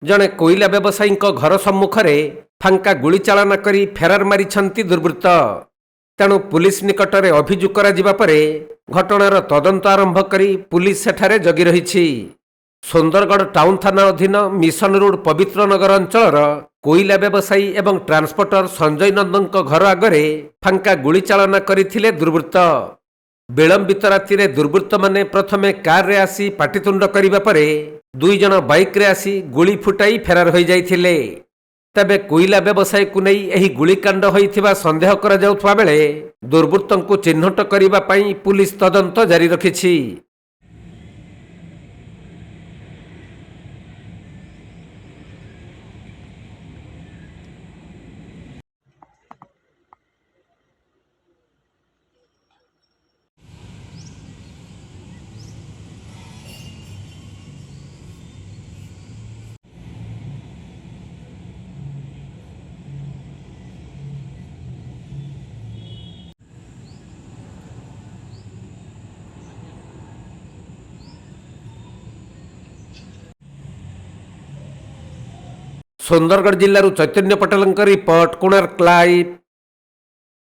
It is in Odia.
ଜଣେ କୋଇଲା ବ୍ୟବସାୟୀଙ୍କ ଘର ସମ୍ମୁଖରେ ଫାଙ୍କା ଗୁଳିଚାଳନା କରି ଫେରାର ମାରିଛନ୍ତି ଦୁର୍ବୃତ୍ତ। ତେଣୁ ପୁଲିସ ନିକଟରେ ଅଭିଯୋଗ କରାଯିବା ପରେ ଘଟଣାର ତଦନ୍ତ ଆରମ୍ଭ କରି ପୁଲିସ ସେଠାରେ ଜଗି ରହିଛି। ସୁନ୍ଦରଗଡ଼ ଟାଉନ ଥାନା ଅଧୀନ ମିଶନ ରୋଡ ପବିତ୍ର ନଗର ଅଞ୍ଚଳର କୋଇଲା ବ୍ୟବସାୟୀ ଏବଂ ଟ୍ରାନ୍ସପୋର୍ଟର ସଞ୍ଜୟ ନନ୍ଦଙ୍କ ଘର ଆଗରେ ଫାଙ୍କା ଗୁଳିଚାଳନା କରିଥିଲେ ଦୁର୍ବୃତ୍ତ। ବିଳମ୍ବିତ ରାତିରେ ଦୁର୍ବୃତ୍ତମାନେ ପ୍ରଥମେ କାରରେ ଆସି ପାଟିତୁଣ୍ଡ କରିବା ପରେ ଦୁଇ ଜଣ ବାଇକ୍ରେ ଆସି ଗୁଳି ଫୁଟାଇ ଫେରାର ହୋଇଯାଇଥିଲେ। ତେବେ କୋଇଲା ବ୍ୟବସାୟୀକୁ ନେଇ ଏହି ଗୁଳିକାଣ୍ଡ ହୋଇଥିବା ସନ୍ଦେହ କରାଯାଉଥିବା ବେଳେ ଦୁର୍ବୃତ୍ତଙ୍କୁ ଚିହ୍ନଟ କରିବା ପାଇଁ ପୁଲିସ ତଦନ୍ତ ଜାରି ରଖିଛି। ସୁନ୍ଦରଗଡ଼ ଜିଲ୍ଲାରୁ ଚୈତନ୍ୟ ପଟେଲଙ୍କ ରିପୋର୍ଟ, କୋଣାର୍କ ଲାଇଭ୍।